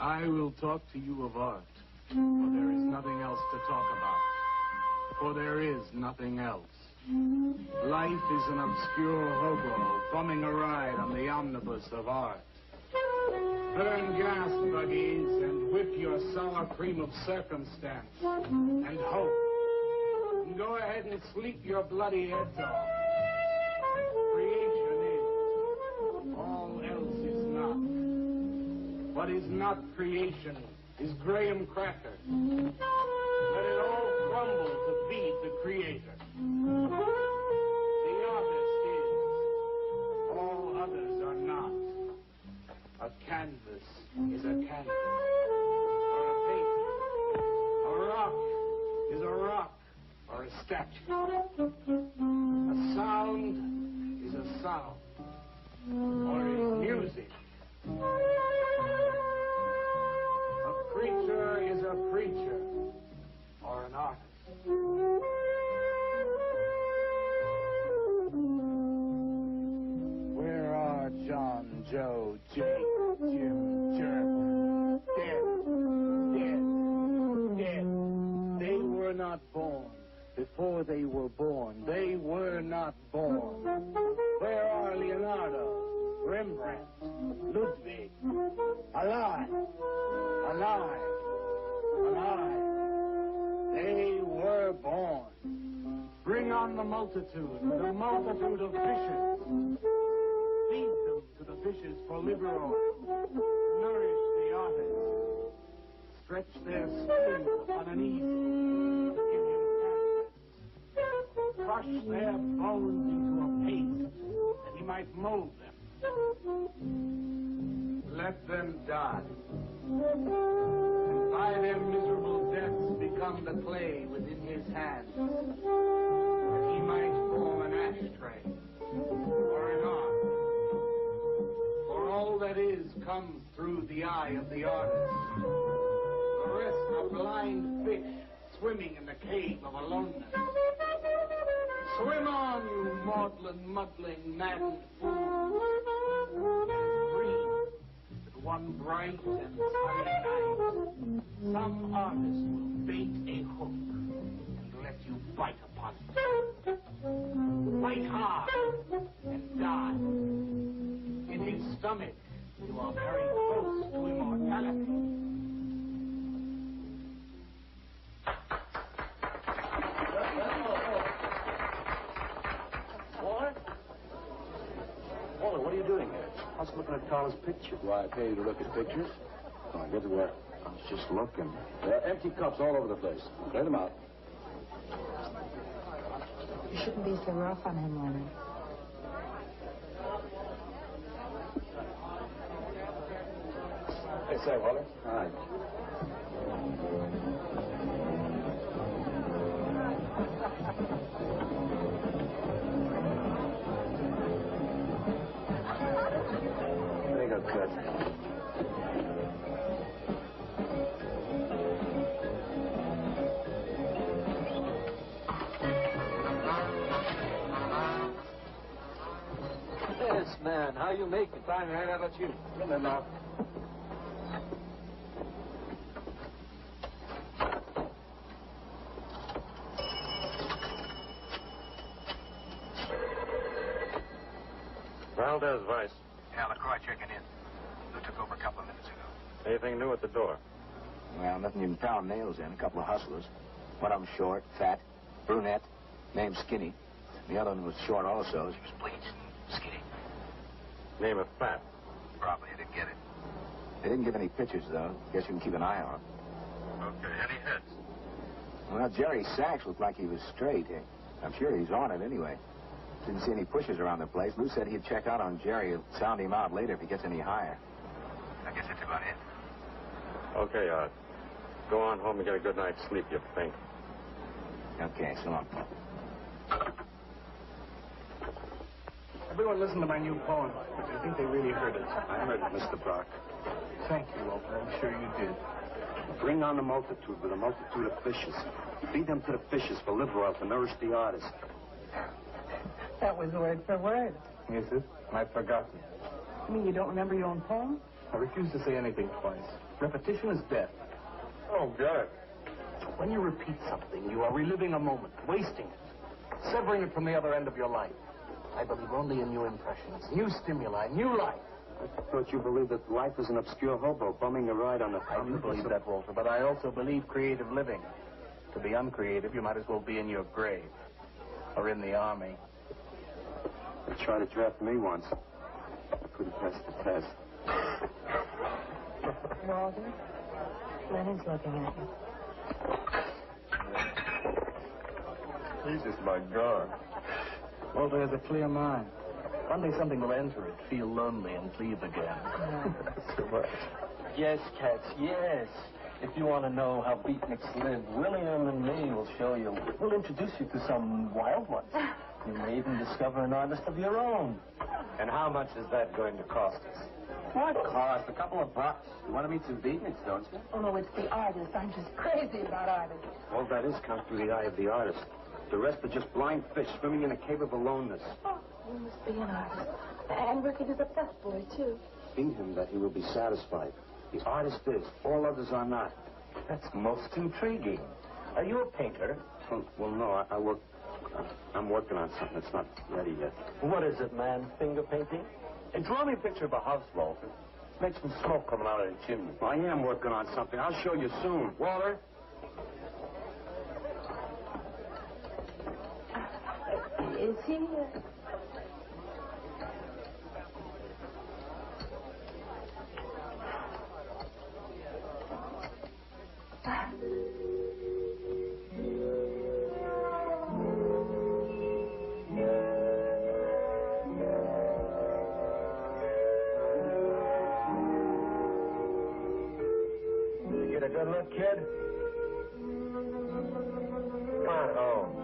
I will talk to you of art, for there is nothing else to talk about. For there is nothing else. Life is an obscure hobo bumming a ride on the omnibus of art. Burn gas buggies and whip your sour cream of circumstance and hope. And go ahead and sleep your bloody heads off. Creation is. All else is not. What is not creation is graham cracker. Let it all crumble to feed the creator. The artist is. All others are not. A canvas is a canvas. Or a painting. A rock is a rock. Or a statue. A sound is a sound. Or is music. A creature is a creature. Or an artist. Where are John, Joe, Jake, Jim, Jerk? Dead. They were not born. Before they were born, they were not born. Where are Leonardo, Rembrandt, Ludwig? Alive. They were born. Bring on the multitude of fishes. Feed them to the fishes for liver oil. Nourish the artist. Stretch their skins upon an easel. Give him canvas. Crush their bones into a paste that he might mold them. Let them die. And by their miserable deaths become the clay within his hands, that he might form an ashtray or an ark. For all that is comes through the eye of the artist. The rest are blind fish swimming in the cave of aloneness. Swim on, you maudlin, muddling, maddened fools. Dream that one bright and sunny night, some artist will bait a hook and let you bite upon it. Bite hard and die. In his stomach, you are very close to immortality. What are you doing here? I was looking at Carla's picture. Why, I pay you to look at pictures? Oh, get to work. I was just looking. There are empty cups all over the place. Clear them out. You shouldn't be so rough on him, Leonard. Hey, say, Waller. Hi. Cut. Yes, man. How you make it? Fine, right? How about you? In there now. Valdez, Vice. Yeah, Lacroix checking in. Who took over a couple of minutes ago? Anything new at the door? Well, nothing you can pound nails in. A couple of hustlers. One of them short, fat, brunette, named Skinny. The other one was short also. She was bleached, skinny. Name of Fat. Probably didn't get it. They didn't give any pictures, though. Guess you can keep an eye on them. Okay, any hits? Well, Jerry Sachs looked like he was straight. I'm sure he's on it anyway. Didn't see any pushes around the place. Lou said he'd check out on Jerry and sound him out later if he gets any higher. I guess that's about it. Okay, go on home and get a good night's sleep, you think. Okay, so long. Everyone listen to my new poem. I think they really heard it. I heard it, Mr. Brock. Thank you, Walter. I'm sure you did. Bring on the multitude with a multitude of fishes. Feed them to the fishes for liver oil to nourish the artist. That was word for word. Is it? I've forgotten. You mean you don't remember your own poem? I refuse to say anything twice. Repetition is death. Oh, get it. When you repeat something, you are reliving a moment, wasting it, severing it from the other end of your life. I believe only in new impressions, new stimuli, new life. I thought you believed that life is an obscure hobo bumming a ride on the... I do believe that, Walter, but I also believe creative living. To be uncreative, you might as well be in your grave. Or in the army. They tried to draft me once. I couldn't pass the test. Walter, Leonard's looking at you. Jesus, my God. Walter has a clear mind. One day something will enter it, feel lonely, and leave again. So much. Yes, cats, yes. If you want to know how beatniks live, William and me will show you. We'll introduce you to some wild ones. You may even discover an artist of your own. And how much is that going to cost us? What cost? A couple of bucks. You want to meet some beatniks, don't you? Oh, no, it's the artist. I'm just crazy about artists. All that is comes through the eye of the artist. The rest are just blind fish swimming in a cave of aloneness. Oh, you must be an artist. And Rickard is a tough boy, too. In him that he will be satisfied. The artist is. All others are not. That's most intriguing. Are you a painter? Well, no, I'm working on something that's not ready yet. What is it, man? Finger painting? And draw me a picture of a house, Walter. Make some smoke coming out of the chimney. I am working on something. I'll show you soon. Walter? Is he... You get a good look, kid? Come on home.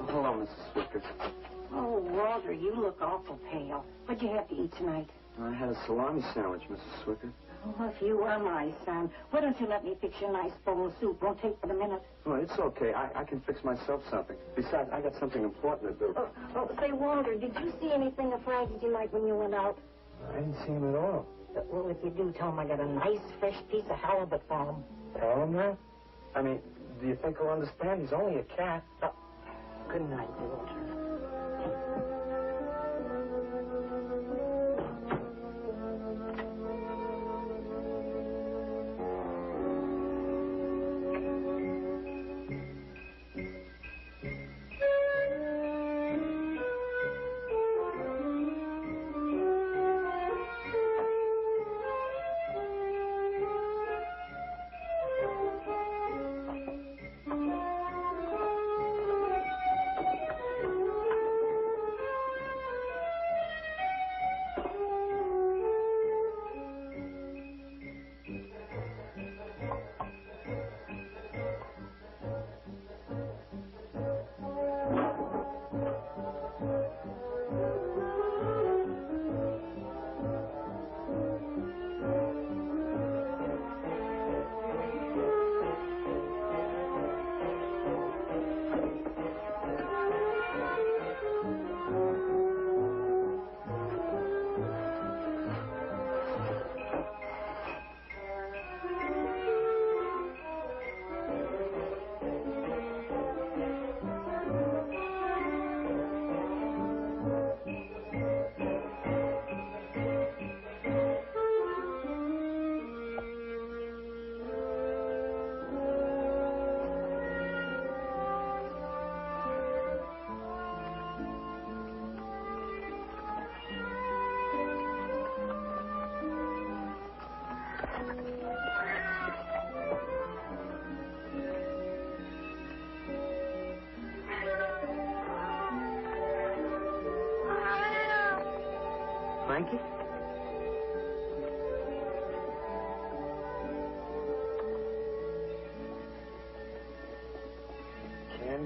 Hello, Mrs. Swicker. Oh, Walter, you look awful pale. What'd you have to eat tonight? I had a salami sandwich, Mrs. Swicker. Oh, if you were my son, why don't you let me fix you a nice bowl of soup? Won't take but a minute. Oh, it's okay. I can fix myself something. Besides, I got something important to do. Say, Walter, did you see anything of Frankie tonight when you went out? I didn't see him at all. Well, if you do, tell him I got a nice, fresh piece of halibut for him. Tell him that? I mean, do you think he'll understand? He's only a cat. Good night, Walter.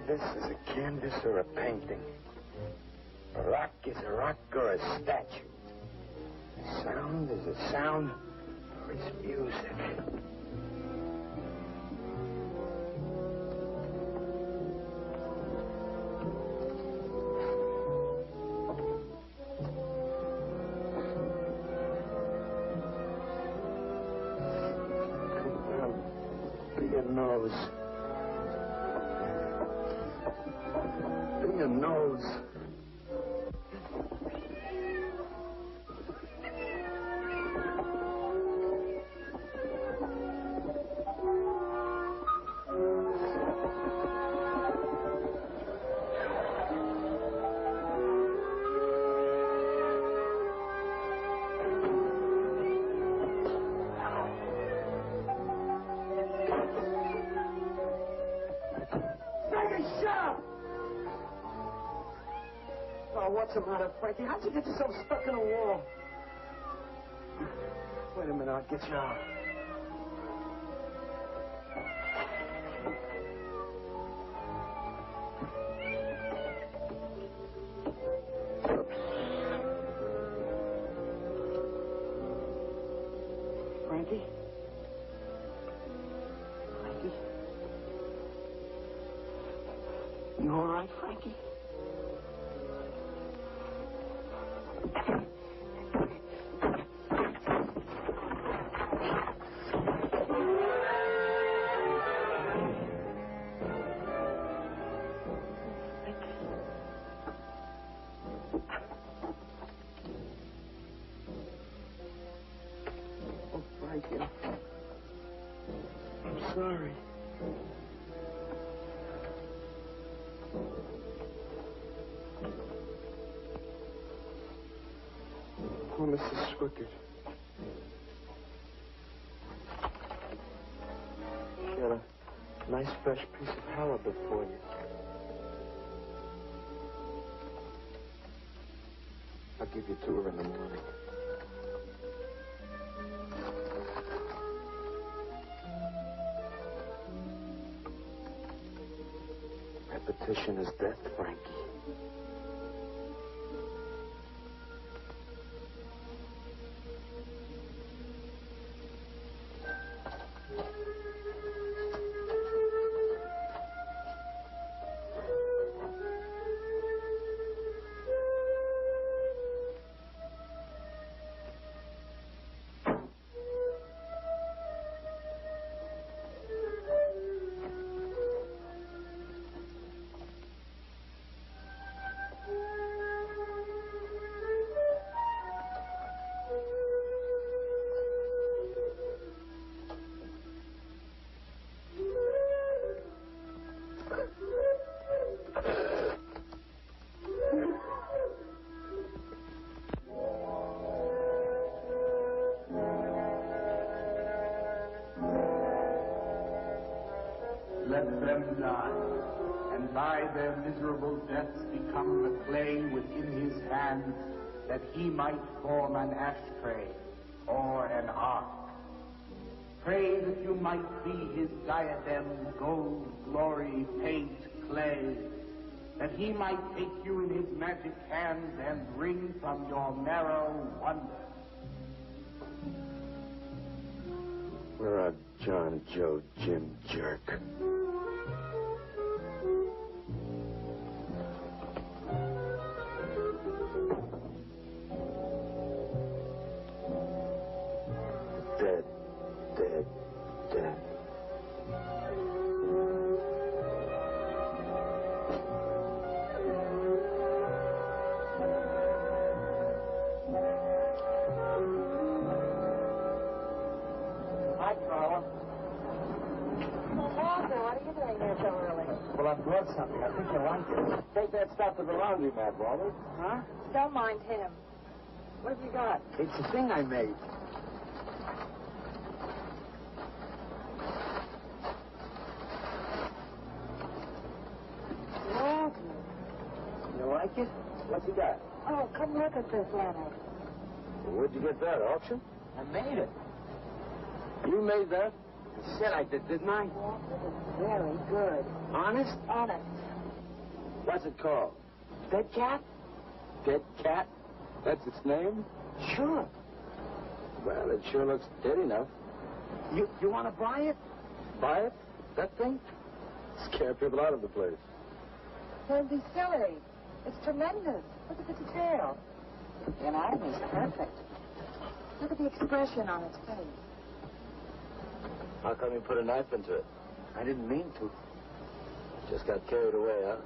this is a canvas or a painting. A rock is a rock or a statue. A sound is a sound or it's music. Nose. In your nose. What's the matter, Frankie? How'd you get yourself stuck in a wall? Wait a minute, I'll get you out. Frankie? Frankie? You all right, Frankie? I'm sorry. Oh, Mrs. Swickard. She had a nice fresh piece of halibut for you. I'll give you to her in the morning. Repetition is death, Frankie. Let them die, and by their miserable deaths become the clay within his hands, that he might form an ashtray or an ark. Pray that you might be his diadem, gold, glory, paint, clay, that he might take you in his magic hands and wring from your marrow wonder. We're a John, Joe, Jim jerk. Dead, dead, dead. Hi, Carla. What are you doing here so early? Well, I brought something. I think you'll like it. Take that stuff to the laundry mat, Walter. Huh? Don't mind him. What have you got? It's a thing I made. Lovely. You like it? What you got? Oh, come look at this, Leonard. Well, where'd you get that, auction? I made it. You made that? I said I did, didn't I? Yes, it is very good. Honest? Honest. What's it called? Dead cat? Dead cat? That's its name? Sure. Well, it sure looks dead enough. You want to buy it? Buy it? That thing? Scare people out of the place. Don't be silly. It's tremendous. Look at the detail. The anatomy's perfect. Look at the expression on its face. How come you put a knife into it? I didn't mean to. Just got carried away, huh?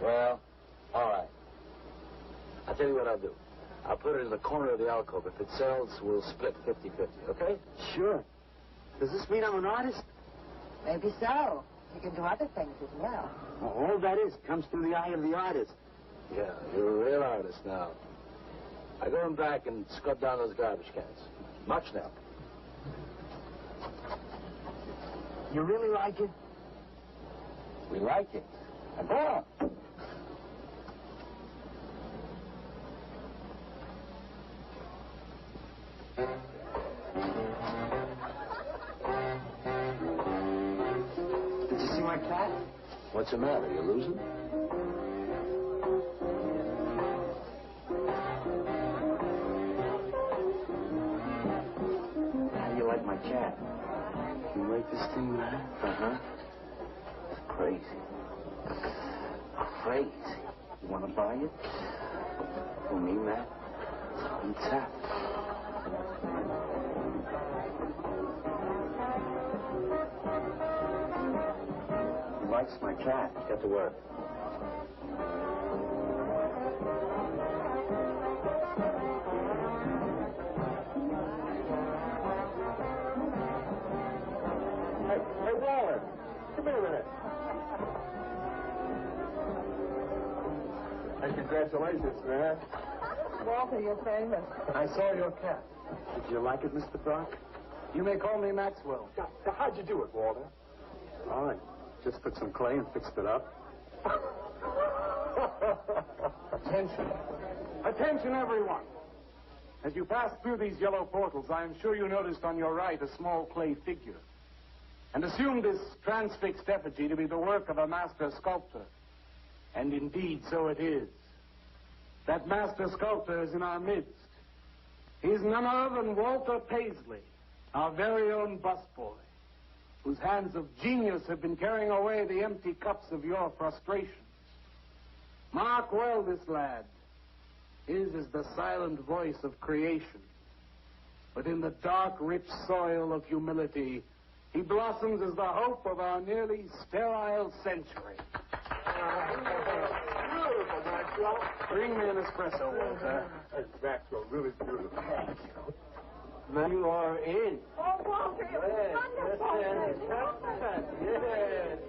Well, all right. I'll tell you what I'll do. I'll put it in the corner of the alcove. If it sells, we'll split 50-50, okay? Sure. Does this mean I'm an artist? Maybe so. You can do other things as well. All that is comes through the eye of the artist. Yeah, you're a real artist now. I go in back and scrub down those garbage cans. Much now. You really like it? We like it. And go on. Did you see my cat? What's the matter? You losing? How do you like my cat? You like this thing, man? Uh-huh. It's crazy. Crazy. You want to buy it? For me, Matt? On tap. He likes my cat. Get to work. Hey, Waller, come here a minute. Hey, congratulations, man. Walter, you're famous. I saw your cat. Did you like it, Mr. Brock? You may call me Maxwell. How'd you do it, Walter? All right. Just put some clay and fixed it up. Attention. Attention, everyone. As you pass through these yellow portals, I am sure you noticed on your right a small clay figure, and assumed this transfixed effigy to be the work of a master sculptor. And indeed, so it is. That master sculptor is in our midst. He's none other than Walter Paisley, our very own busboy, whose hands of genius have been carrying away the empty cups of your frustrations. Mark well this lad. His is the silent voice of creation. But in the dark, rich soil of humility, he blossoms as the hope of our nearly sterile century. Beautiful, Maxwell. Bring me an espresso, Walter. Maxwell, really beautiful. Thank you. Now you are in. Oh, Walter, it was wonderful. Yes.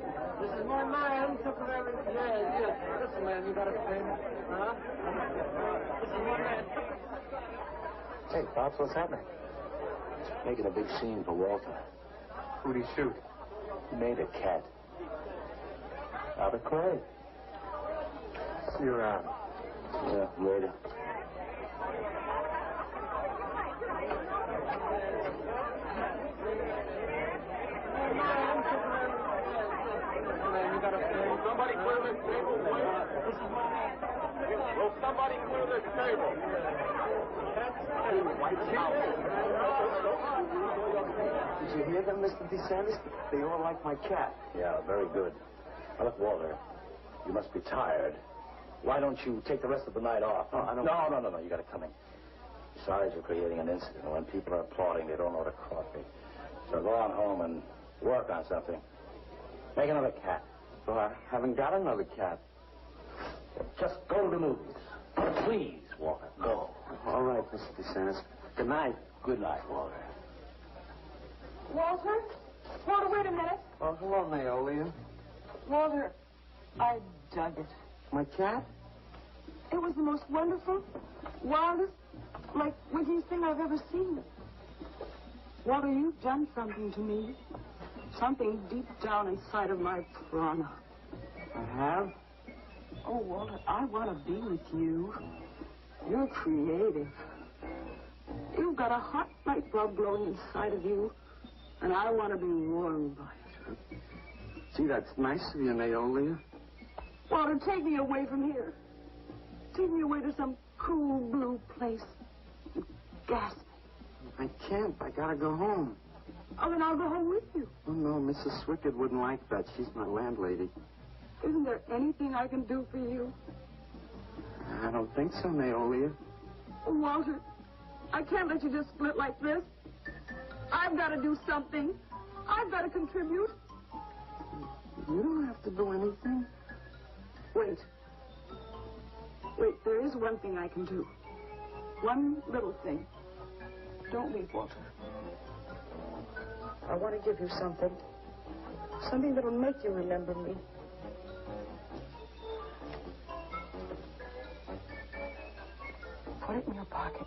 This is my man. Took her everything. Yes. Listen, man, you got a pen? Huh? This is my man. Hey, Pops, what's happening? Making a big scene for Walter. Who'd he shoot? He made a cat. Out of clay. See you around. Yeah, later. Man, you got a pen? Somebody clear this table, please. This is my man. Will somebody clear this table? Did you hear them, Mr. DeSantis? They all like my cat. Yeah, very good. Now, look, Walter, you must be tired. Why don't you take the rest of the night off? Oh, I don't... No. You got to come in. Besides, you're creating an incident. When people are applauding, they don't know the coffee. So go on home and work on something. Make another cat. Well, I haven't got another cat. Just go to the movies. Please, Walter, go. All right, Mr. DeSantis. Good night. Good night, Walter. Walter? Walter, wait a minute. Oh, hello, Haolia. Walter, I dug it. My cat? It was the most wonderful, wildest, like, wittiest thing I've ever seen. Walter, you've done something to me. Something deep down inside of my prana. I have? Oh, Walter, I want to be with you. You're creative. You've got a hot light bulb glowing inside of you, and I want to be warmed by it. Gee, that's nice of you, Haolia. Walter, take me away from here. Take me away to some cool blue place. Gasp. I can't. I gotta go home. Oh, then I'll go home with you. Oh, no, Mrs. Swickard wouldn't like that. She's my landlady. Isn't there anything I can do for you? I don't think so, Haolia. Oh, Walter, I can't let you just split like this. I've got to do something. I've got to contribute. You don't have to do anything. Wait. Wait, there is one thing I can do. One little thing. Don't leave, Walter. I want to give you something. Something that'll make you remember me. Put it in your pocket.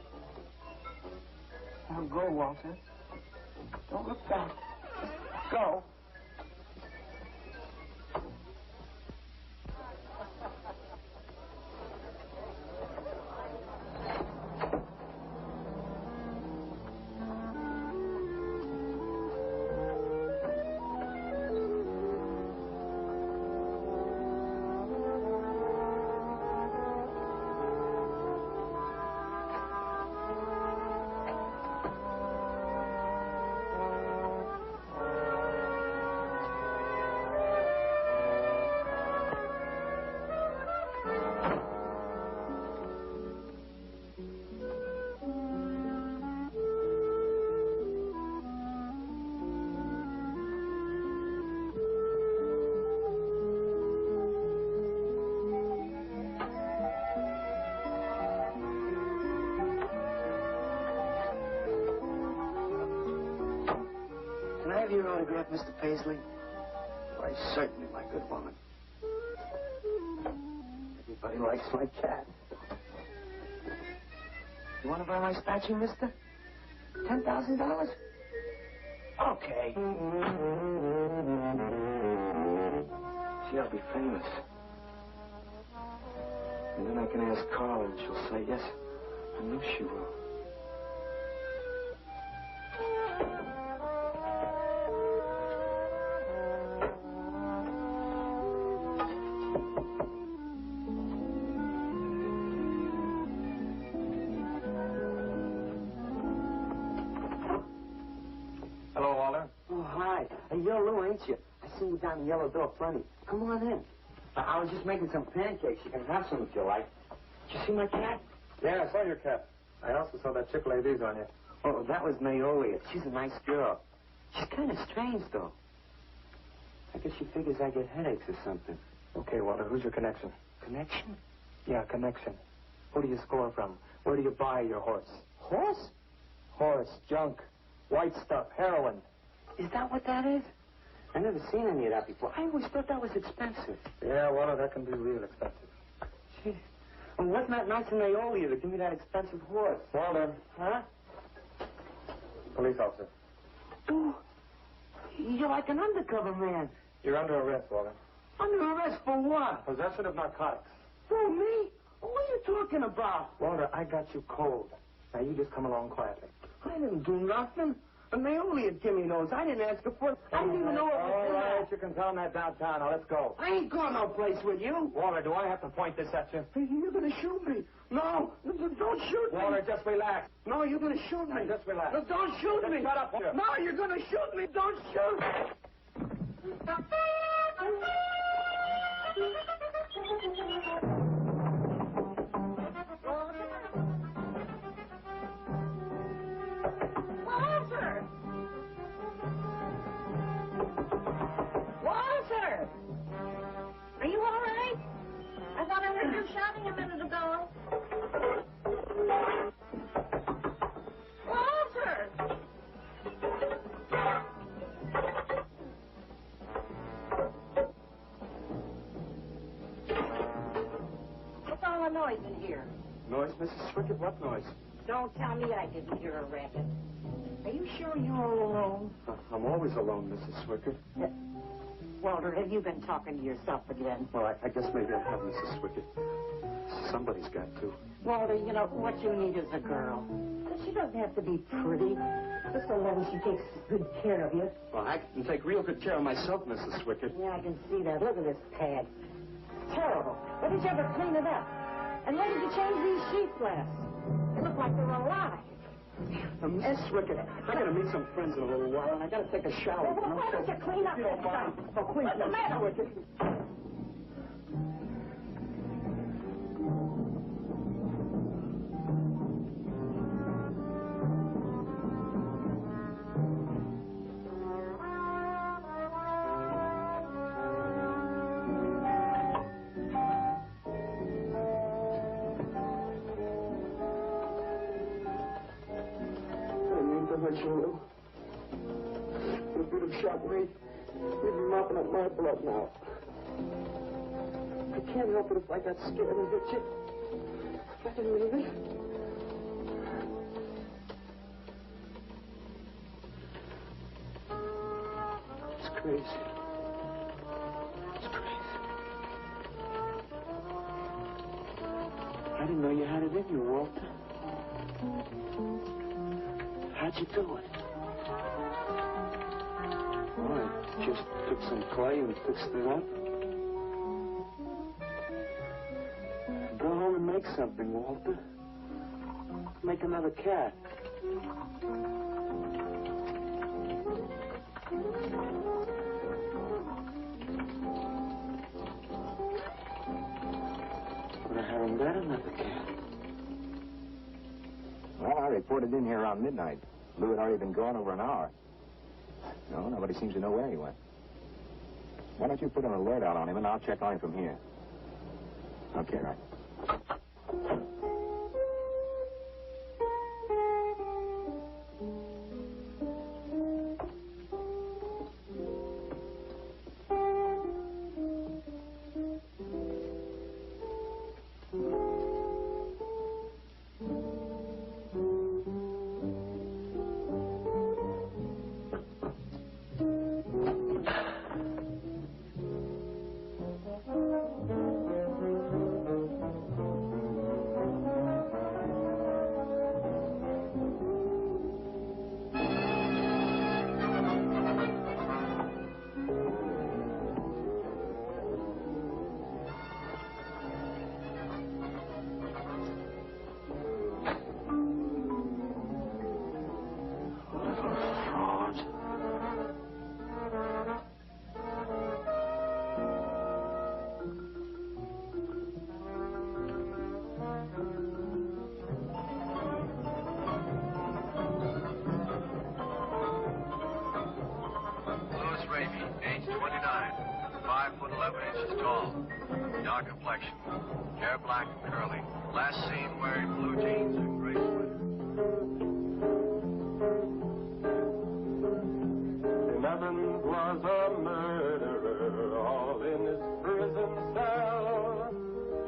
Now go, Walter. Don't look back. Just go. Can I have your autograph, Mr. Paisley? Why, certainly, my good woman. Everybody likes my cat. You want to buy my statue, mister? $10,000? Okay. See, I'll be famous. And then I can ask Carla, and she'll say yes. I know she will. Hello, Walter. Oh, hi. Hey, you're Lou, ain't you? I seen you down the yellow door plenty. Come on in. I was just making some pancakes. You can have some if you like. Did you see my cat? Yeah, I saw your cat. I also saw that chick lay these on you. Oh, that was Haolia. She's a nice girl. She's kind of strange, though. I guess she figures I get headaches or something. Okay, Walter, who's your connection? Connection? Yeah, connection. Who do you score from? Where do you buy your horse? Horse? Horse, junk, white stuff, heroin. Is that what that is? I never seen any of that before. I always thought that was expensive. Yeah, Walter, that can be real expensive. Gee. Well, wasn't that nice of Haolia to give me that expensive horse? Walter. Huh? Police officer. Oh, you're like an undercover man. You're under arrest, Walter. Under arrest for what? Possession of narcotics. For me? What are you talking about? Walter, I got you cold. Now, you just come along quietly. I didn't do nothing. And Haolia give me those. I didn't ask her for it. I didn't even know it was All right, that. you can tell them that downtown. Now, let's go. I ain't going no place with you. Walter, do I have to point this at you? Hey, you're going to shoot me. No, don't shoot me. Walter, just relax. No, you're going to shoot me. Now, just relax. No, don't shoot me. Shut up, Walter. No, you're going to shoot me. Don't shoot. Walter! Walter! Are you all right? I thought I heard you shouting a minute ago. Walter! What's all the noise in here? Noise, Mrs. Swickard? What noise? Don't tell me I didn't hear a racket. Are you sure you're all alone? I'm always alone, Mrs. Swickard. Walter, have you been talking to yourself again? Well, I guess maybe I have, Mrs. Swickard. Somebody's got to. Walter, you know, what you need is a girl. She doesn't have to be pretty. Just so long as she takes good care of you. Well, I can take real good care of myself, Mrs. Swickard. Yeah, I can see that. Look at this pad. terrible. When did you ever clean it up? And when did you change these sheets last? They look like they were alive. Miss Rickett, I gotta meet some friends in a little while, and I gotta take a shower. Well, why don't you clean up this time? Oh, please, What's the matter? Rickett. You. If you'd have shot me, you'd be mopping up my blood now. I can't help it if I got scared and hit you. I didn't mean it. It's crazy. It's crazy. I didn't know you had it in you, Walter. How'd you do it? Oh, I just took some clay and fixed it up. Go home and make something, Walter. Make another cat. But I haven't got another cat. Well, I reported in here around midnight. Lou had already been gone over an hour. No, nobody seems to know where he went. Why don't you put an alert out on him, and I'll check on him from here. Okay, right. Raby, age 29, 5 foot 11 inches tall, dark complexion, hair black and curly. Last seen wearing blue jeans and gray sweater. Leonard was a murderer, all in his prison cell.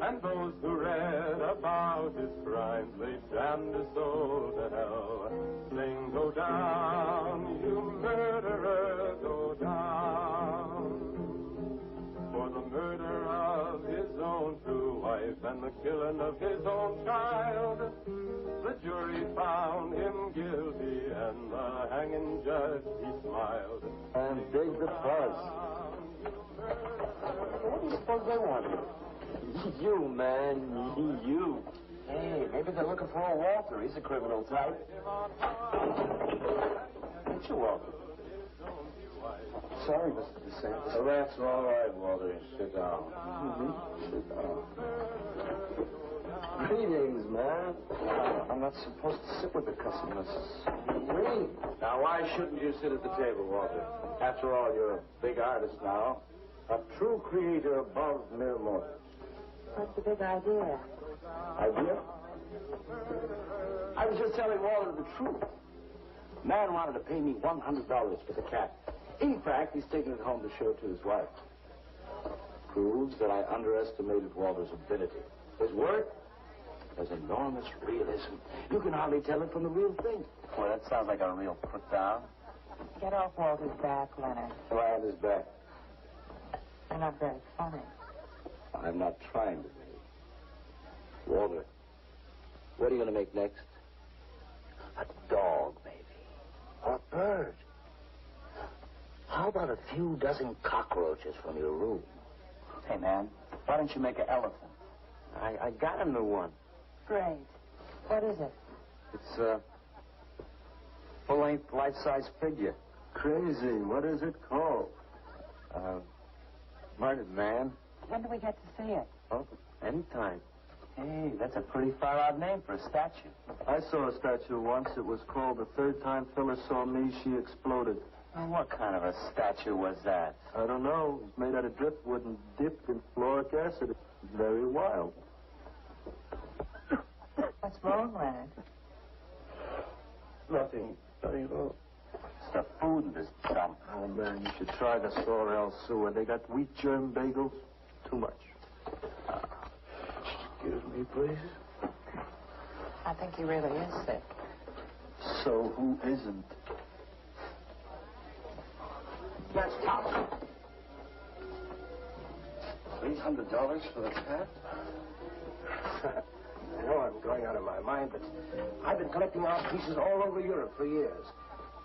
And those who read about his crimes, they damned his soul to hell. Sing, go down, you murderer, go down. For the murder of his own true wife and the killing of his own child, the jury found him guilty and the hanging judge, he smiled. And dig the buzz. What do you suppose they want here? You, man. You. Hey, maybe they're looking for a Walter. He's a criminal type. Ain't you, Walter? Sorry, Mr. DeSantis. Oh, that's all right, Walter. Sit down. Sit down. Greetings, man. I'm not supposed to sit with the customers. Wait. Now, why shouldn't you sit at the table, Walter? After all, you're a big artist now. A true creator above mere mortals. What's the big idea? Idea? I was just telling Walter the truth. Man wanted to pay me $100 for the cat. In fact, he's taking it home to show it to his wife. Proves that I underestimated Walter's ability. His work has enormous realism. You can hardly tell it from the real thing. Well, that sounds like a real put down. Get off Walter's back, Leonard. Lie on his back. You're not very funny. I'm not trying to be. Walter, what are you going to make next? A dog, maybe. Or a bird. How about a few dozen cockroaches from your room? Hey, man, why don't you make an elephant? I got a new one. Great. What is it? It's a full-length, life-size figure. Crazy. What is it called? Murdered man. When do we get to see it? Oh, anytime. Hey, that's a pretty far-out name for a statue. I saw a statue once. It was called The Third Time Phyllis Saw Me, She Exploded. Well, what kind of a statue was that? I don't know. It was made out of driftwood and dipped in fluoric acid. It's very wild. What's wrong, Leonard? Nothing at all. It's the food in this dump. Oh, man, you should try the Sorrel sewer. They got wheat germ bagels. Too much. Excuse me, please. I think he really is sick. So who isn't? That's top. $800 for the cat? I know I'm going out of my mind, but I've been collecting art pieces all over Europe for years.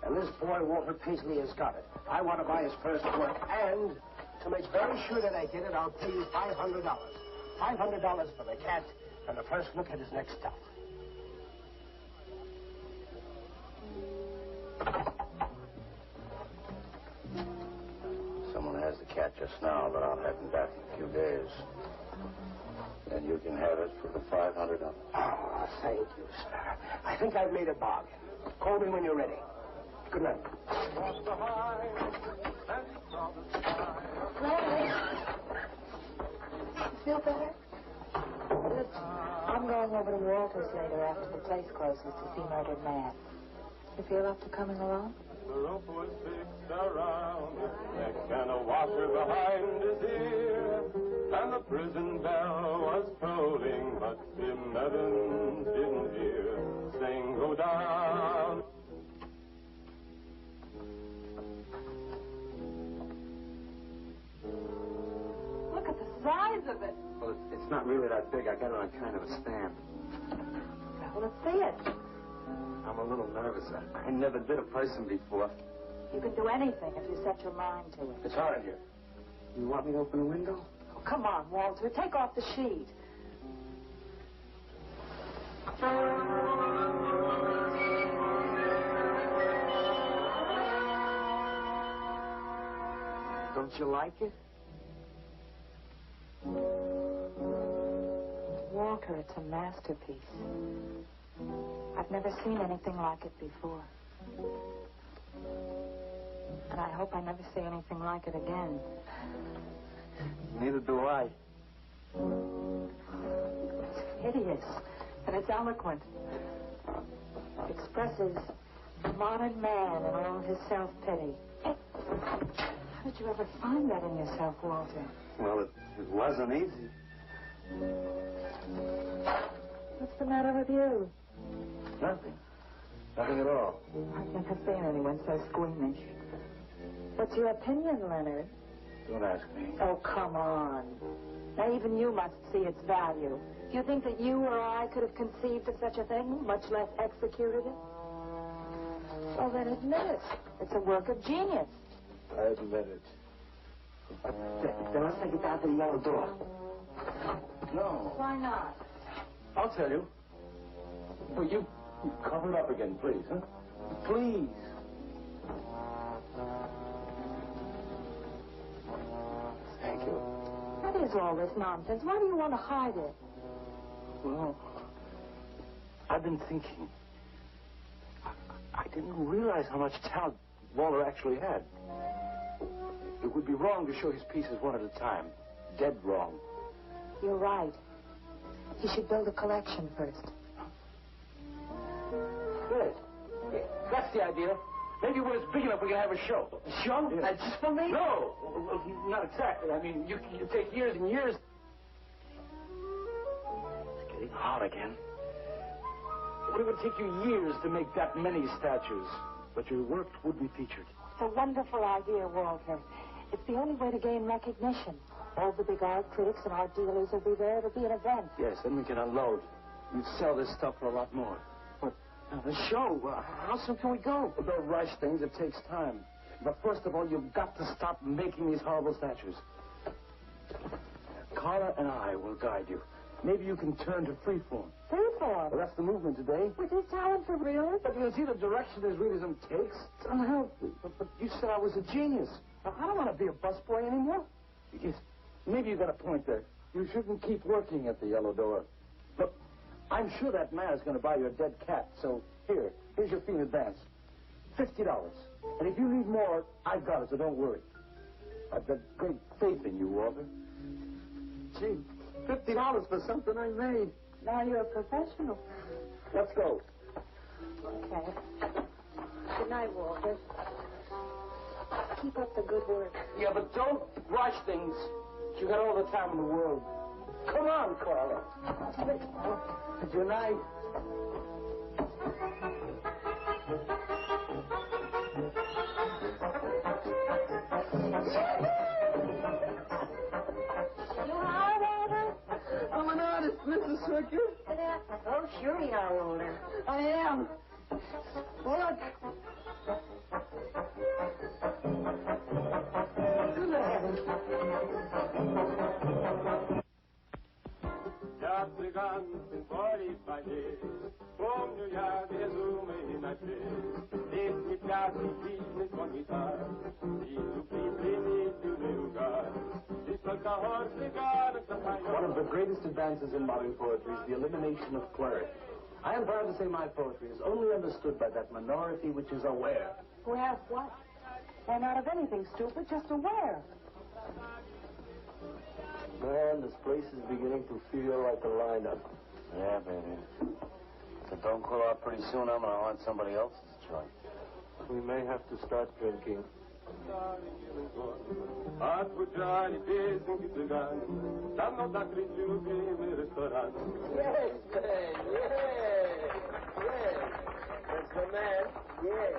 And this boy, Walter Paisley, has got it. I want to buy his first work, and to make very sure that I get it, I'll pay you $500. $500 for the cat and the first look at his next stuff. Someone has the cat just now, but I'll have him back in a few days. And you can have it for the $500. Oh, thank you, sir. I think I've made a bargain. Call me when you're ready. Good night. Feel better? Good. I'm going over to Walter's later after the place closes to see Murdered Man. You feel up to coming along? The rope was fixed around his neck and a washer behind his ear. And the prison bell was tolling, but Tim Evans didn't hear. Sing, go down. Look at the size of it. Well, it's not really that big. I got it on kind of a stand. Well, let's see it. I'm a little nervous. I never did a person before. You can do anything if you set your mind to it. It's hot in here. You want me to open the window? Oh, come on, Walter. Take off the sheet. Don't you like it? Walter, it's a masterpiece. I've never seen anything like it before. And I hope I never see anything like it again. Neither do I. It's hideous, and it's eloquent. It expresses the modern man and all his self-pity. How did you ever find that in yourself, Walter? Well, it wasn't easy. What's the matter with you? Nothing. Nothing at all. I've never seen anyone so squeamish. What's your opinion, Leonard? Don't ask me. Oh, come on. Now, even you must see its value. Do you think that you or I could have conceived of such a thing, much less executed it? Well, then admit it. It's a work of genius. I admit it. Then let's take it down to the yellow door. No. Why not? I'll tell you. Well, you cover it up again, please, huh? Please. Thank you. What is all this nonsense? Why do you want to hide it? Well, I've been thinking. I didn't realize how much talent Walter actually had. It would be wrong to show his pieces one at a time. Dead wrong. You're right. You should build a collection first. Good. That's the idea. Maybe when it's big enough, we can have a show. A show? Yeah. Just for me? No, well, not exactly. I mean, you take years and years. It's getting hot again. It would take you years to make that many statues, but your work would be featured. It's a wonderful idea, Walter. It's the only way to gain recognition. All the big art critics and art dealers will be there. It'll be an event. Yes, then we can unload. You'd sell this stuff for a lot more. But now the show, how soon can we go? Well, don't rush things. It takes time. But first of all, you've got to stop making these horrible statues. Carla and I will guide you. Maybe you can turn to freeform. Freeform? Well, that's the movement today. With his talent for realism? But you see, the direction his realism takes, it's unhealthy. But you said I was a genius. I don't want to be a busboy anymore. Yes, maybe you got a point there. You shouldn't keep working at the Yellow Door. Look, I'm sure that man is going to buy your dead cat. So here's your fee in advance. $50. And if you need more, I've got it, so don't worry. I've got great faith in you, Walter. Gee, $50 for something I made. Now you're a professional. Let's go. Okay. Good night, Walter. Keep up the good work. Yeah, but don't rush things. You got all the time in the world. Come on, Carla. Good night. I'm an artist, Mrs. Surchart. Oh, sure you are, Walter. I am. Look. Я цыганский 45 лет, помню я безумный ночей, песни, пляски, жизнь, звон гитар, вижу пленительный угар, лишь только хор цыганок запоет. One of the greatest advances in modern poetry is the elimination of clarity. I am proud to say my poetry is only understood by that minority which is aware. Aware of what? Why, not of anything, stupid, just aware. Man, this place is beginning to feel like a lineup. Yeah, baby. If it don't cool out pretty soon, I'm going to haunt somebody else's joint. We may have to start drinking. Отзвучали песенки цыган, давно закрыть любимый ресторан. Yes, man, yes, yes. That's the man, yes.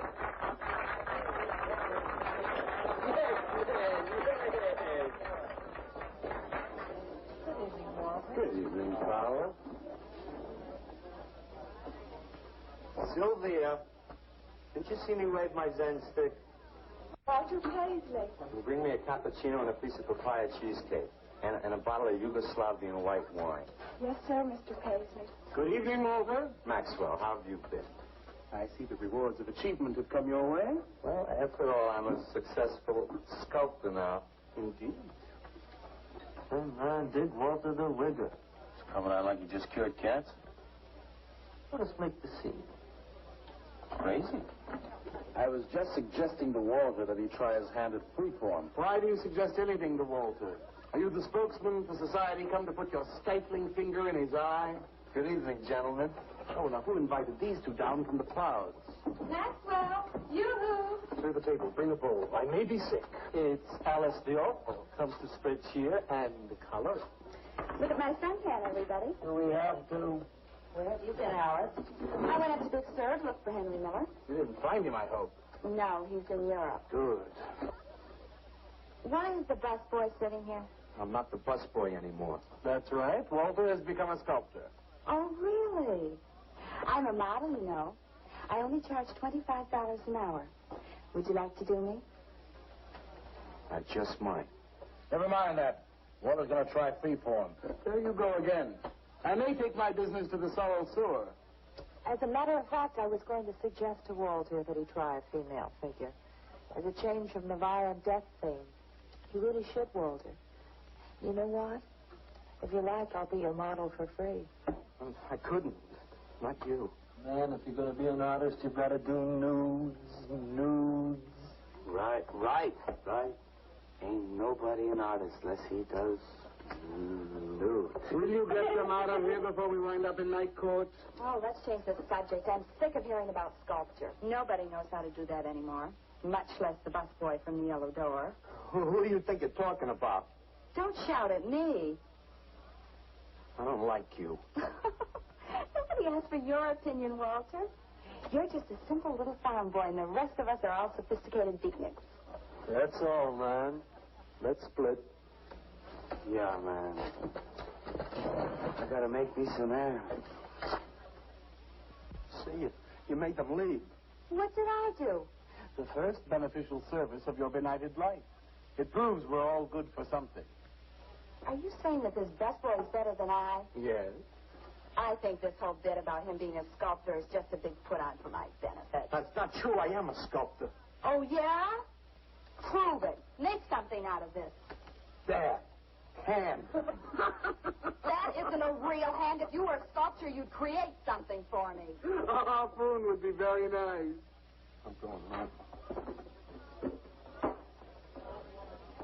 Yes, man, yes. Good evening, Carla. Sylvia, didn't you see me wave my Zen stick? Walter Paisley. Bring me a cappuccino and a piece of papaya cheesecake. And a bottle of Yugoslavian white wine. Yes, sir, Mr. Paisley. Good evening, Walter. Maxwell, how have you been? I see the rewards of achievement have come your way. Well, after all, I'm a successful sculptor now. Indeed. And did Walter the Wigger. It's coming out like you just cured cancer. Let us make the scene. Crazy. I was just suggesting to Walter that he try his hand at freeform. Why do you suggest anything to Walter? Are you the spokesman for society come to put your stifling finger in his eye? Good evening, gentlemen. Oh, now who invited these two down from the clouds? Maxwell, yoo-hoo. Clear the table. Bring a bowl. I may be sick. It's Alice the Opal. Comes to spread cheer and color. Look at my suntan, everybody. Do we have to? Where have you been, Alice? I went up to Big Sur to look for Henry Miller. You didn't find him, I hope. No, he's in Europe. Good. Why is the busboy sitting here? I'm not the busboy anymore. That's right. Walter has become a sculptor. Oh, really? I'm a model, you know. I only charge $25 an hour. Would you like to do me? I just might. Never mind that. Walter's going to try freeform. There you go again. I may take my business to the Sorrel Sewer. As a matter of fact, I was going to suggest to Walter that he try a female figure. As a change from the violent death theme. He really should, Walter. You know what? If you like, I'll be your model for free. I couldn't. Not you. Man, if you're going to be an artist, you've got to do nudes. Right. Ain't nobody an artist unless he does nudes. Will you get them out of here before we wind up in night court? Oh, let's change the subject. I'm sick of hearing about sculpture. Nobody knows how to do that anymore. Much less the busboy from the Yellow Door. Who do you think you're talking about? Don't shout at me. I don't like you. Nobody asked for your opinion, Walter. You're just a simple little farm boy, and the rest of us are all sophisticated beatniks. That's all, man. Let's split. Yeah, man. I gotta make me some air. See, you made them leave. What did I do? The first beneficial service of your benighted life. It proves we're all good for something. Are you saying that this best boy is better than I? Yes. I think this whole bit about him being a sculptor is just a big put-on for my benefit. That's not true. I am a sculptor. Oh, yeah? Prove it. Make something out of this. There. Hand. That isn't a real hand. If you were a sculptor, you'd create something for me. A harpoon would be very nice. I'm going, man.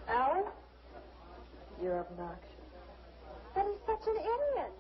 Alan? You're obnoxious. But he's such an idiot.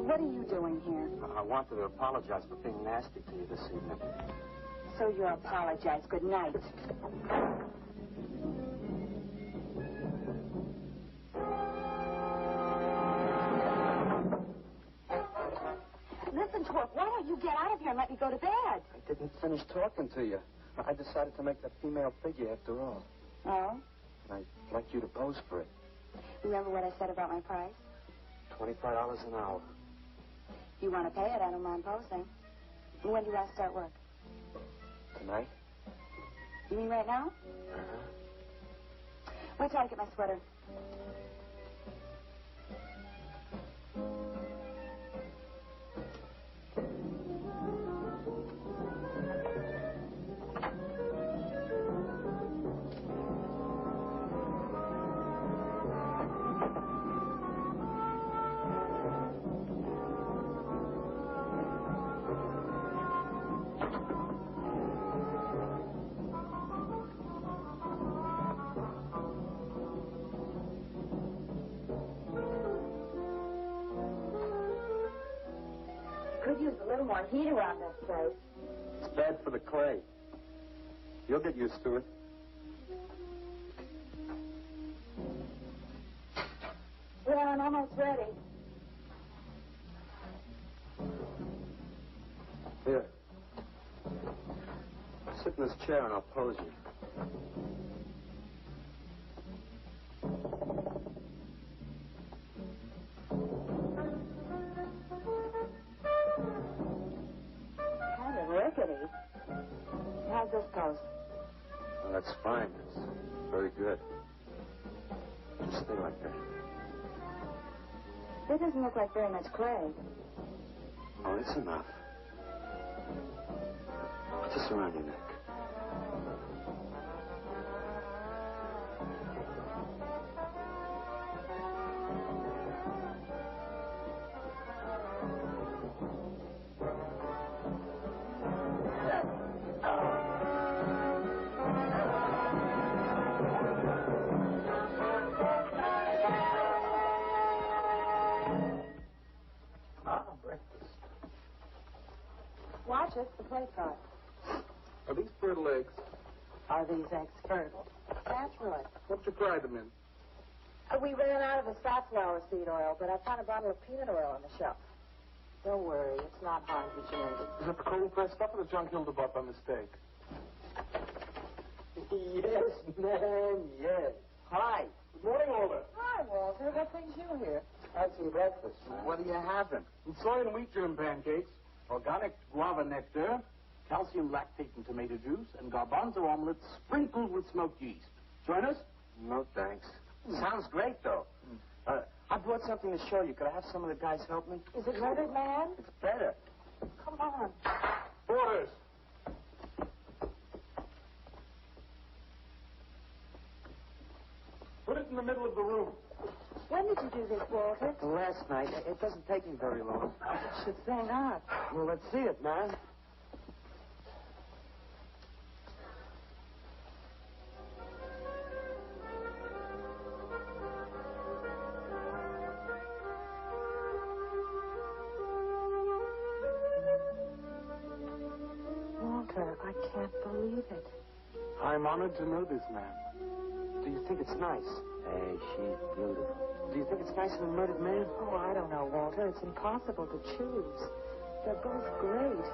What are you doing here? I wanted to apologize for being nasty to you this evening. So you apologize. Good night. Listen, Twerp, why don't you get out of here and let me go to bed? I didn't finish talking to you. I decided to make that female figure after all. Oh? And I'd like you to pose for it. Remember what I said about my price? $25 an hour. If you want to pay it, I don't mind posing. When do you want to start work? Tonight? You mean right now? Uh-huh. Wait till I get my sweater. Could use a little more heat around this place. It's bad for the clay. You'll get used to it. Well, I'm almost ready. Here. Sit in this chair and I'll pose you. Kind of rickety. How's this pose? Well, that's fine. It's very good. Just stay like that. It doesn't look like very much clay. Oh, it's enough. Put this around your neck. Watch it, the plate card. Are these fertile eggs? Are these eggs fertile? Naturally. What'd you fry them in? We ran out of the safflower seed oil, but I found a bottle of peanut oil on the shelf. Don't worry, it's not harmed to change. Is that the cold pressed stuff or the junk Hilda bought by mistake? Yes, man, yes. Hi. Good morning, Walter. Hi, Walter. What brings you here? Had some breakfast. What are you having? Soy and wheat germ pancakes, organic guava nectar, calcium lactate and tomato juice, and garbanzo omelets sprinkled with smoked yeast. Join us? No, thanks. Sounds great, though. I brought something to show you. Could I have some of the guys help me? Is it murdered man? It's better. Come on. Orders. Put it in the middle of the room. When did you do this, Walter? Last night. It doesn't take me very long. I should say not. Well, let's see it, man. can't believe it. I'm honored to know this man. Do you think it's nice? Hey, she's beautiful. Do you think it's nice of a murdered man? Oh, I don't know, Walter. It's impossible to choose. They're both great.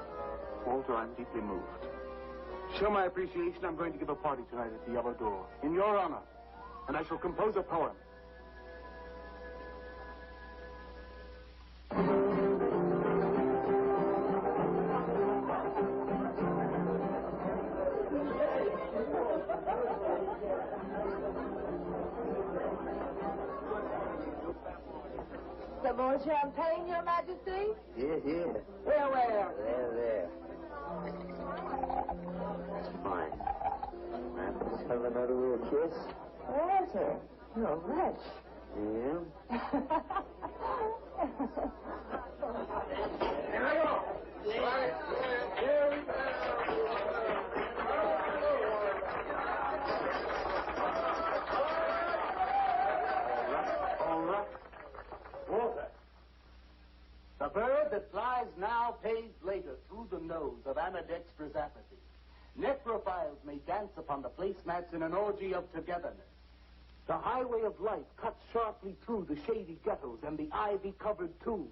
Walter, I'm deeply moved. To show my appreciation, I'm going to give a party tonight at the Yellow Door, in your honor. And I shall compose a poem. Some more champagne, Your Majesty? Here. Where? There. That's fine. Let's have another little kiss. Walter, you're a wretch. Yeah? Here we go. Here we go. All right. Walter. The bird that flies now pays later through the nose of ambidextrous apathy. Necrophiles may dance upon the placemats in an orgy of togetherness. The highway of life cuts sharply through the shady ghettos and the ivy-covered tombs,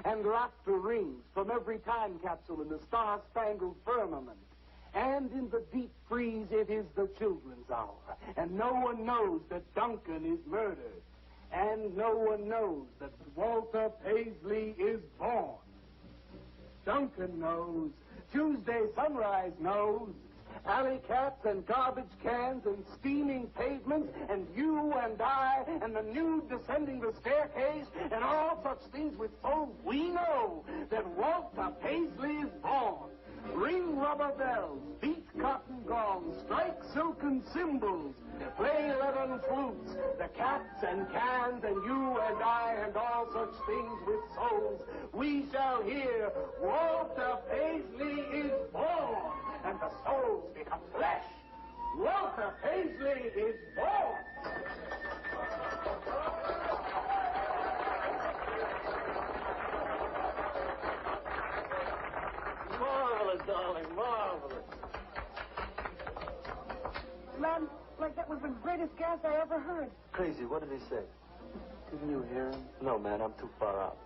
and laughter rings from every time capsule in the star-spangled firmament. And in the deep freeze, it is the children's hour, and no one knows that Duncan is murdered. And no one knows that Walter Paisley is born. Duncan knows. Tuesday Sunrise knows. Alley cats and garbage cans and steaming pavements and you and I and the nude descending the staircase and all such things with souls, we know that Walter Paisley is born. Ring rubber bells, beat cotton gongs, strike silken cymbals, play leathern flutes, the cats and cans and you and I and all such things with souls. We shall hear Walter Paisley is born, and the souls become flesh. Walter Paisley is born. Marvelous, darling, marvelous. Man, like that was the greatest gas I ever heard. Crazy, what did he say? Didn't you hear him? No, man, I'm too far out.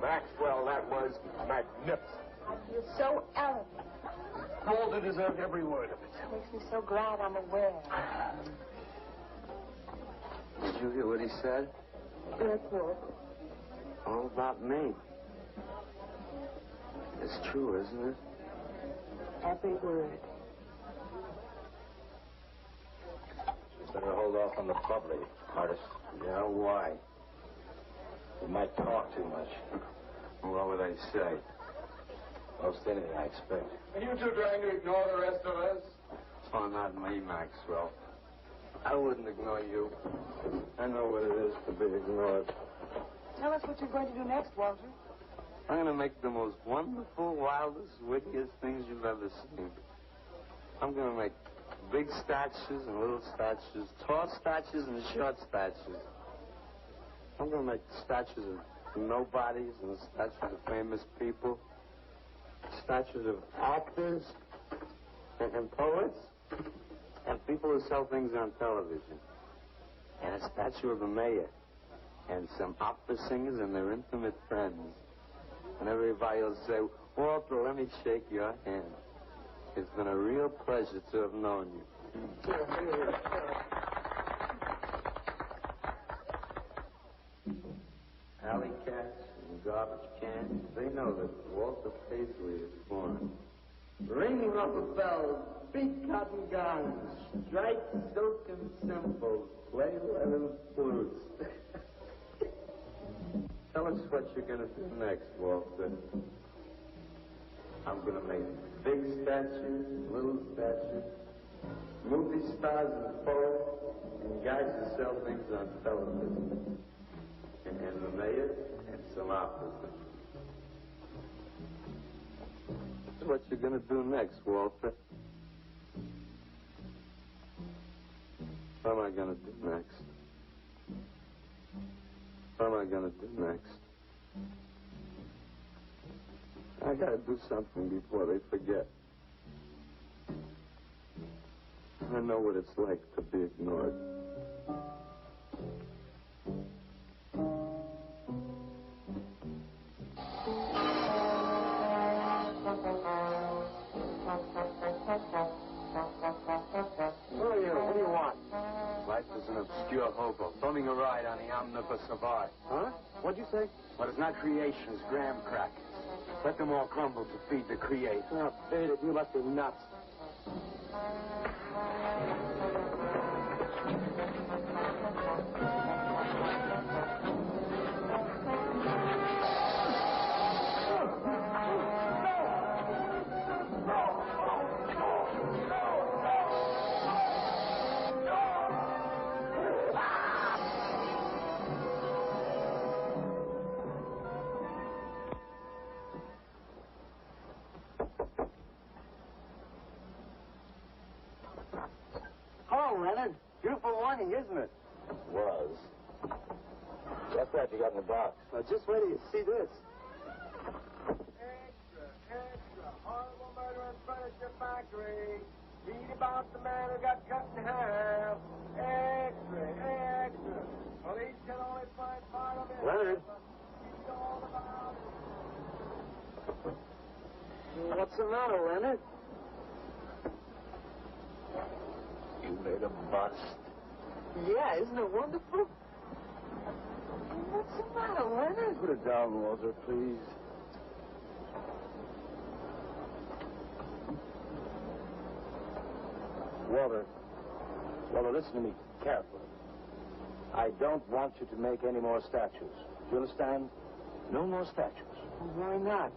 Maxwell, that was magnificent. I feel so elegant. Walter deserved every word of it. Makes me so glad I'm aware. Did you hear what he said? Yes, Walter. All about me. It's true, isn't it? Every word. Better hold off on the bubbly, artist. Yeah, why? We might talk too much. What would they say? Most anything, I expect. Are you two trying to ignore the rest of us? Oh, not me, Maxwell. I wouldn't ignore you. I know what it is to be ignored. Tell us what you're going to do next, Walter. I'm going to make the most wonderful, wildest, wickedest things you've ever seen. I'm going to make big statues and little statues, tall statues and short statues. I'm going to make statues of nobodies and statues of famous people, statues of actors and poets and people who sell things on television, and a statue of the mayor and some opera singers and their intimate friends. And everybody will say, Walter, let me shake your hand. It's been a real pleasure to have known you. Alley cats and garbage cans, they know that Walter Paisley is born. Ring rubber bells, beat cotton gongs, strike silken cymbals, play leathern flutes. Tell us what you're going to do next, Walter. I'm going to make big statues, little statues, movie stars and poets, and guys who sell things on television. And the mayor and some officers. That's what you're going to do next, Walter. What am I going to do next? What am I going to do next? I gotta do something before they forget. I know what it's like to be ignored. What do you want? Life is an obscure hobo, bumming a ride on the omnibus of art. Huh? What'd you say? What is not creation is graham crackers. Let them all crumble to feed the creator. Oh, fade it. You must be nuts. Oh, Leonard. Beautiful morning, isn't it? Was. What's that you got in the box? Now, just wait till you see this. Extra. Horrible murder in furniture factory. Read about the man who got cut in half. Extra. Police can only find part of it. Leonard. Read all about it. What's the matter, Leonard? You made a bust. Yeah, isn't it wonderful? What's the matter, Leonard? Put it down, Walter, please. Walter, listen to me carefully. I don't want you to make any more statues. Do you understand? No more statues. Why not?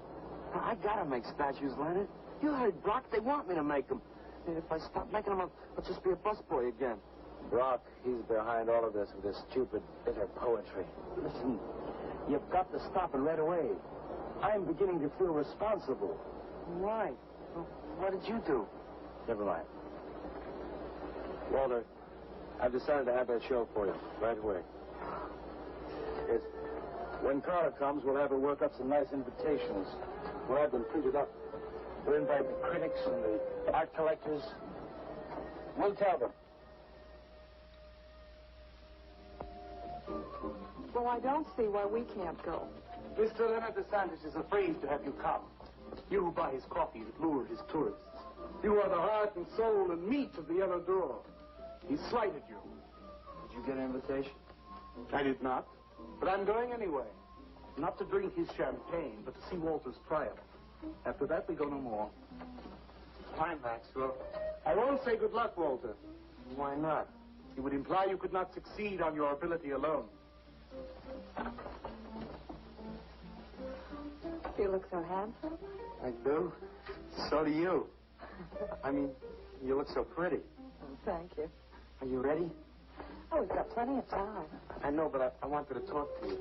I gotta make statues, Leonard. You heard Brock. They want me to make them. If I stop making them, I'll just be a busboy again. Brock, he's behind all of this with his stupid, bitter poetry. Listen, you've got to stop it right away. I'm beginning to feel responsible. Why? What did you do? Never mind. Walter, I've decided to have that show for you right away. It's, when Carla comes, we'll have her work up some nice invitations. We'll have them printed up. We'll invite the critics and the art collectors. We'll tell them. Well, I don't see why we can't go. Mr. Leonard de Santis is afraid to have you come. You who buy his coffee that lure his tourists. You are the heart and soul and meat of the other door. He slighted you. Did you get an invitation? I did not. But I'm going anyway. Not to drink his champagne, but to see Walter's triumph. After that, we go no more. Fine, Maxwell. I won't say good luck, Walter. Why not? It would imply you could not succeed on your ability alone. You look so handsome. I do. So do you. I mean, you look so pretty. Thank you. Are you ready? Oh, we've got plenty of time. I know, but I wanted to talk to you.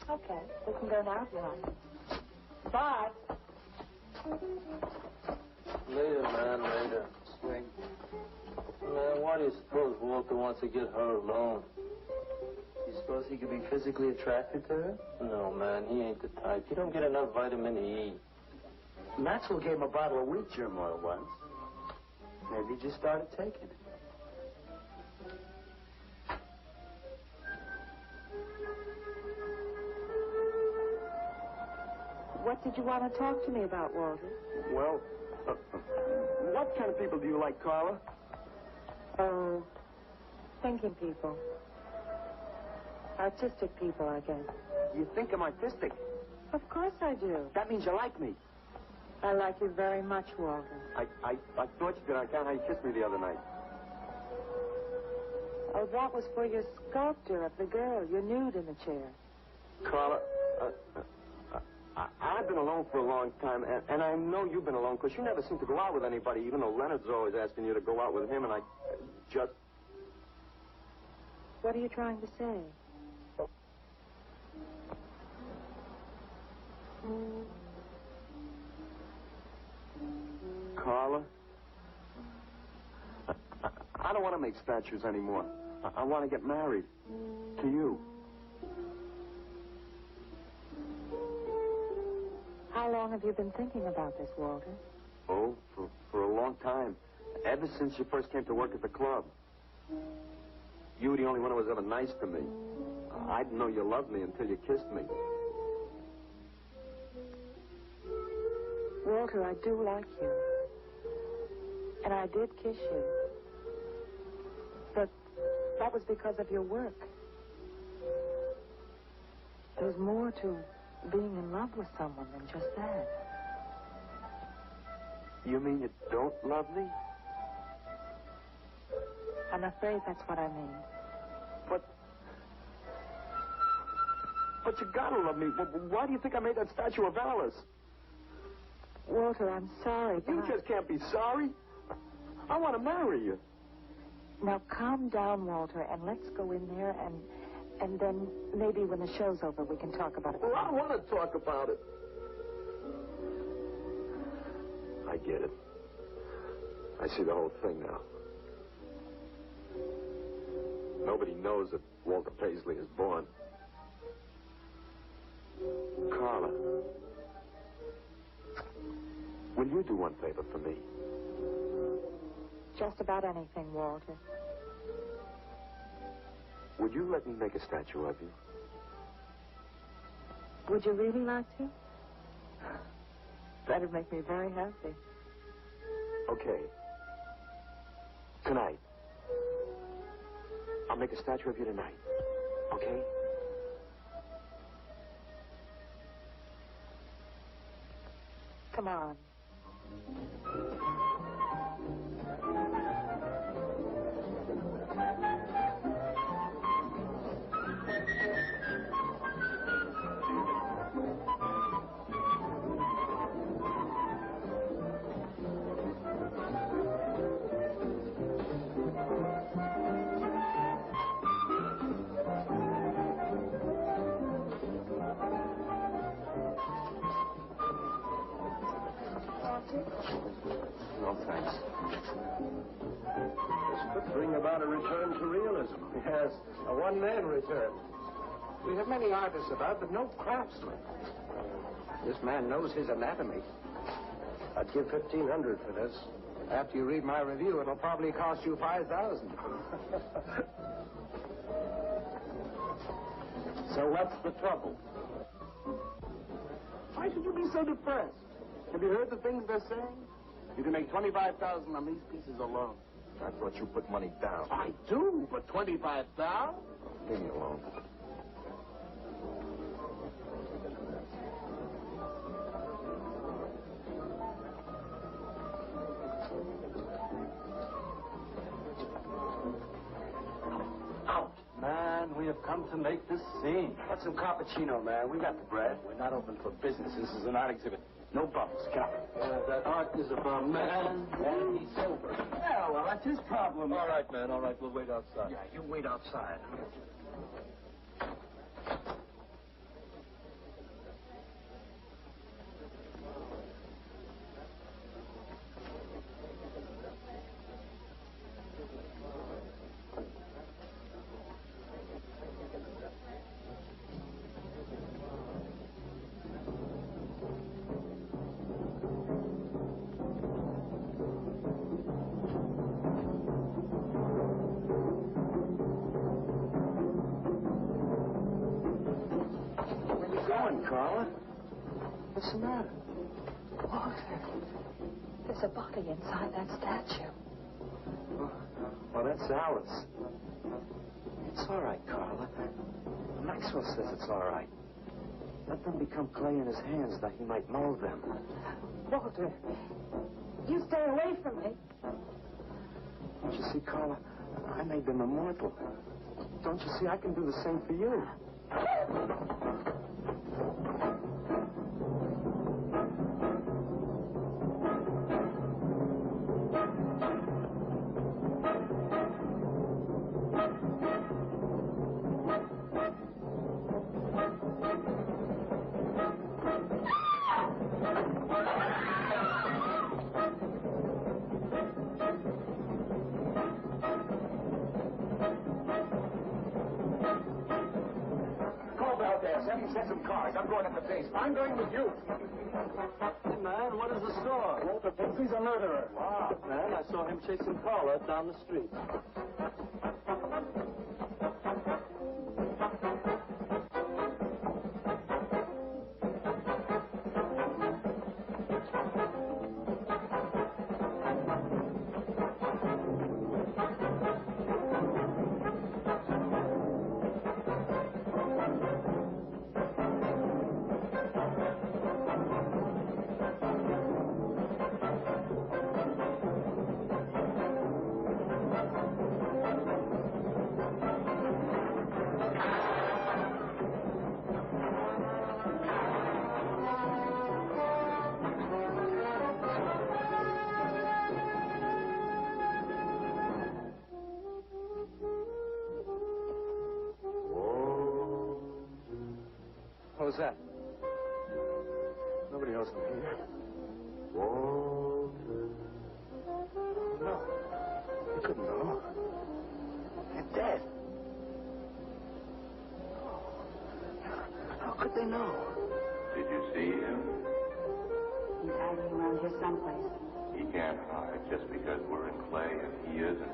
Okay, we can go now if you like. Bye. Later, man, later. Swing. Man, why do you suppose Walter wants to get her alone? You suppose he could be physically attracted to her? No, man, he ain't the type. He don't get enough vitamin E. Maxwell gave him a bottle of wheat germ oil once. Maybe he just started taking it. What did you want to talk to me about, Walter? Well, what kind of people do you like, Carla? Oh, thinking people. Artistic people, I guess. You think I'm artistic? Of course I do. That means you like me. I like you very much, Walter. I thought you did. I can't how you kissed me the other night. Oh, that was for your sculpture of the girl. You're nude in the chair. Carla, I've been alone for a long time, and I know you've been alone, because you never seem to go out with anybody, even though Leonard's always asking you to go out with him, and I just... What are you trying to say? Carla, I don't want to make statues anymore. I want to get married. To you. How long have you been thinking about this, Walter? Oh, for a long time. Ever since you first came to work at the club. You were the only one who was ever nice to me. I didn't know you loved me until you kissed me. Walter, I do like you. And I did kiss you. But that was because of your work. There's more to being in love with someone than just that. You mean you don't love me? I'm afraid that's what I mean. But you gotta love me. Why do you think I made that statue of Alice? Walter, I'm sorry, but You just can't be sorry. I want to marry you. Now, calm down, Walter, and let's go in there and then maybe when the show's over we can talk about it. Well, I don't want to talk about it. I get it. I see the whole thing now. Nobody knows that Walter Paisley is born. Carla, will you do one favor for me? Just about anything, Walter. Would you let me make a statue of you? Would you really like to? That'd make me very happy. Okay. Tonight. I'll make a statue of you tonight. Okay? Come on. No, thanks. This could bring about a return to realism. Yes, a one-man return. We have many artists about, but no craftsmen. This man knows his anatomy. I'd give $1,500 for this. After you read my review, it'll probably cost you $5,000. So what's the trouble? Why should you be so depressed? Have you heard the things they're saying? You can make $25,000 on these pieces alone. I thought you put money down. I do, but $25,000? Leave me alone. Out. Man, we have come to make this scene. What's some cappuccino, man? We got the bread. We're not open for business. This is an art exhibit. No bumps. Get up. That art is a bum, man. And he's sober. Yeah, well, that's his problem. All right, man. All right. We'll wait outside. Yeah, you wait outside. Carla? What's the matter? Walter, there's a body inside that statue. Well, that's Alice. It's all right, Carla. Maxwell says it's all right. Let them become clay in his hands that he might mold them. Walter, you stay away from me. Don't you see, Carla? I made them immortal. Don't you see? I can do the same for you. Judy, set some cars. I'm going up the base. I'm going with you. Hey, man, what is the score? Walter Paisley's a murderer. Wow, man, I saw him chasing Carla down the street. What was that? Nobody else in here. Walter. No. They couldn't know. They're dead. How could they know? Did you see him? He's hiding around here someplace. He can't hide just because we're in clay and he isn't.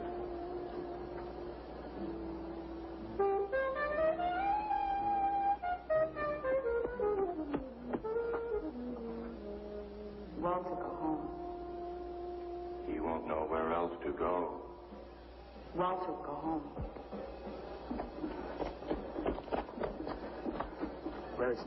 Walter, go home. He won't know where else to go. Walter, go home. Where is he?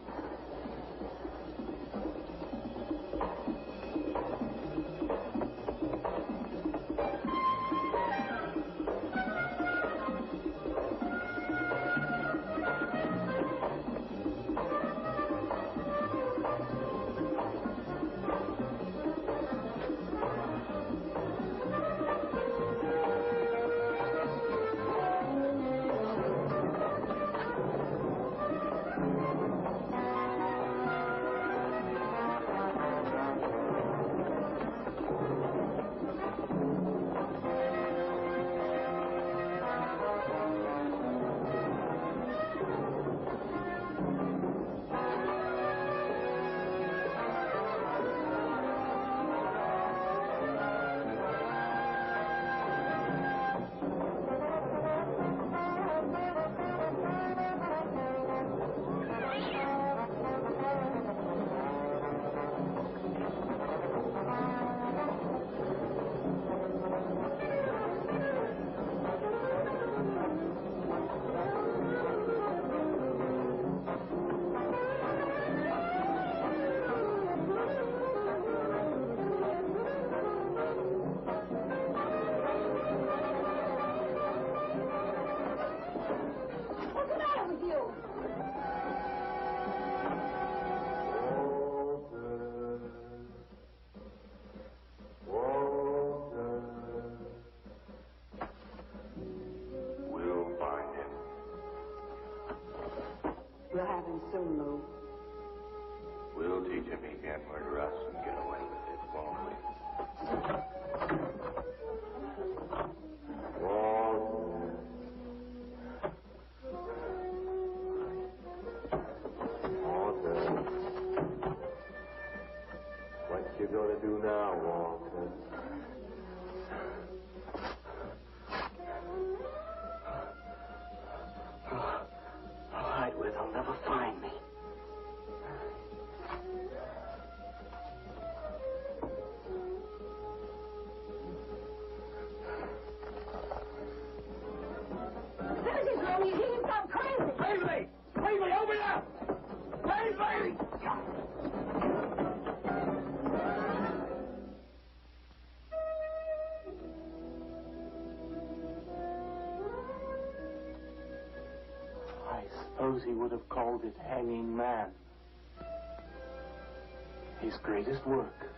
We'll have him soon, Lou. We'll teach him he can't murder us and get away with it, won't we? What you gonna do now, Walter? I'll hide where they'll never find me. There's his room. He's eating some crazy. Paisley! Paisley, open up! Paisley! I suppose he would have called it Hanging Man. His greatest work.